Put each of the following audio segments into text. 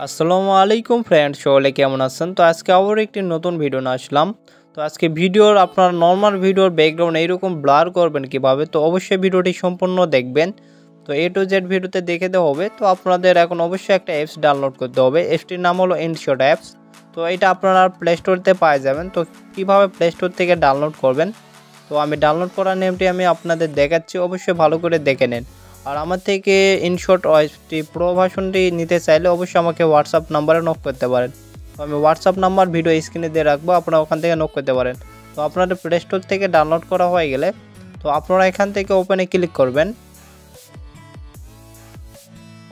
আসসালামু আলাইকুম ফ্রেন্ডস, সকলে কেমন আছেন? তো আজকে আবার একটি নতুন ভিডিও নিয়ে আসলাম। তো আজকে ভিডিওর আপনার নর্মাল ভিডিওর ব্যাকগ্রাউন্ড এইরকম ব্লার করবেন কিভাবে, তো অবশ্যই ভিডিওটি সম্পূর্ণ দেখবেন। তো এ টু জেড ভিডিওতে দেখে দেওয়া হবে। তো আপনাদের এখন অবশ্যই একটা অ্যাপস ডাউনলোড করতে হবে। অ্যাপসটির নাম হলো ইনশট অ্যাপস। তো এটা আপনারা প্লে স্টোরতে পাওয়া যাবেন। তো কীভাবে প্লে স্টোর থেকে ডাউনলোড করবেন, তো আমি ডাউনলোড করার নেমটি আমি আপনাদের দেখাচ্ছি, অবশ্যই ভালো করে দেখে নেন। আর আমার থেকে ইনশট ওএসটি প্রো ভার্সনটি নিতে চাইলে অবশ্যই আমাকে হোয়াটসঅ্যাপ নাম্বারে নক করতে পারেন। তো আমি হোয়াটসঅ্যাপ নাম্বার ভিডিও স্ক্রিনে দিয়ে রাখবো, আপনারা ওখান থেকে নক করতে পারেন। তো আপনাদের প্লে স্টোর থেকে ডাউনলোড করা হয়ে গেলে তো আপনারা এখান থেকে ওপেনে ক্লিক করবেন।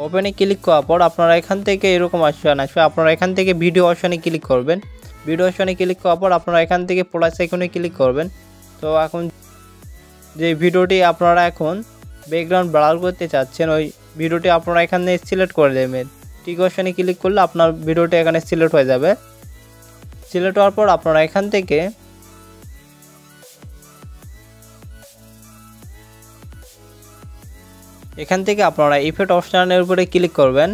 ওপেনে ক্লিক করার পর আপনারা এখান থেকে এরকম আসবে, আপনারা এখান থেকে ভিডিও অপশনে ক্লিক করবেন। ভিডিও অপশনে ক্লিক করার পর আপনারা এখান থেকে প্লাস আইকনে ক্লিক করবেন। তো এখন যে ভিডিওটি আপনারা এখন ব্যাকগ্রাউন্ড ব্লার করতে চাচ্ছেন, ওই ভিডিওটি আপনারা এখানে সিলেক্ট করে দেবেন। টিক অপশনে ক্লিক করলে আপনার ভিডিওটি এখানে সিলেক্ট হয়ে যাবে। সিলেক্ট হওয়ার পর আপনারা এখান থেকে আপনারা ইফেক্ট অপশনের উপরে ক্লিক করবেন।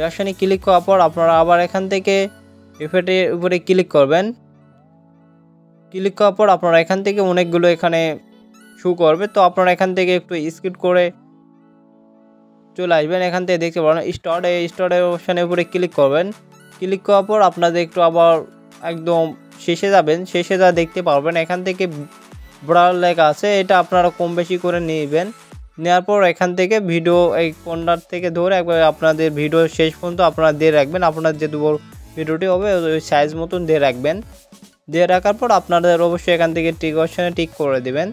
অপশনে ক্লিক করার পর আপনারা আবার এখান থেকে ইফেক্টের উপরে ক্লিক করবেন। ক্লিক করার পর আপনারা এখান থেকে অনেকগুলো এখানে শো করবে। তো আপনারা এখান থেকে একটু স্কিপ করে চলে আসবেন। এখান থেকে দেখতে পারেন স্টার্টের অপশানের উপরে ক্লিক করবেন। ক্লিক করার পর আপনাদের একটু আবার একদম শেষে যাবেন। শেষে যা দেখতে পারবেন এখান থেকে ব্লার লেখা আছে, এটা আপনারা কম বেশি করে নেবেন। নেওয়ার পর এখান থেকে ভিডিও এই কর্নার থেকে ধরে একবার আপনাদের ভিডিও শেষ পর্যন্ত আপনারা দিয়ে রাখবেন। আপনার যে বড় ভিডিওটি হবে ওই সাইজ মতন দিয়ে রাখবেন। দিয়ে রাখার পর আপনাদের অবশ্যই এখান থেকে টিক অপশানে টিক করে দেবেন।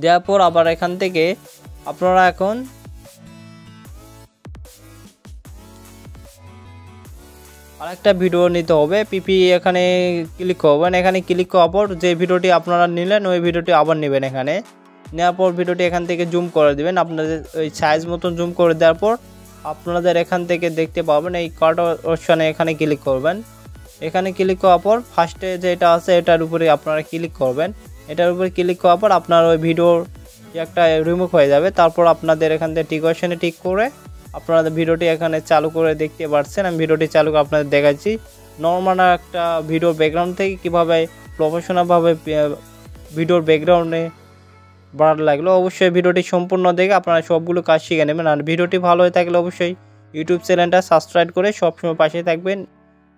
দেওয়ার পর আবার এখান থেকে আপনারা এখন আরেকটা ভিডিও নিতে হবে। পিপি এখানে ক্লিক করবেন। এখানে ক্লিক করার পর যে ভিডিওটি আপনারা নিলেন ওই ভিডিওটি আবার নেবেন। এখানে নেওয়ার পর ভিডিওটি এখান থেকে জুম করে দেবেন। আপনাদের ওই সাইজ মতন জুম করে দেওয়ার পর আপনাদের এখান থেকে দেখতে পাবেন এই কাট অপশানে এখানে ক্লিক করবেন। এখানে ক্লিক করার পর ফার্স্টে যেটা আছে এটার উপরে আপনারা ক্লিক করবেন। এটার উপরে ক্লিক করার পর আপনার ওই ভিডিওর একটা রিমুভ হয়ে যাবে। তারপর আপনাদের এখান থেকে টিক অপশানে টিক করে আপনাদের ভিডিওটি এখানে চালু করে দেখতে পাচ্ছেন। আমি ভিডিওটি চালু করে আপনাদের দেখাচ্ছি নর্মাল একটা ভিডিওর ব্যাকগ্রাউন্ড থেকে কীভাবে প্রফেশনালভাবে ভিডিওর ব্যাকগ্রাউন্ডে বাড়ানো লাগলো। অবশ্যই ভিডিওটি সম্পূর্ণ দেখে আপনারা সবগুলো কাজ শিখে নেবেন। আর ভিডিওটি ভালো হয়ে থাকলে অবশ্যই ইউটিউব চ্যানেলটা সাবস্ক্রাইব করে সবসময় পাশে থাকবেন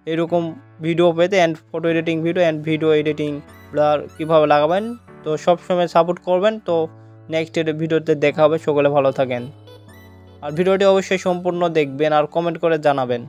এরকম ভিডিও পেতে, and photo editing video and video editing blur কীভাবে লাগাবেন। তো সবসময় সাপোর্ট করবেন। তো নেক্সট ভিডিওতে দেখা হবে। সকলে ভালো থাকেন আর ভিডিওটি অবশ্যই সম্পূর্ণ দেখবেন আর কমেন্ট করে জানাবেন।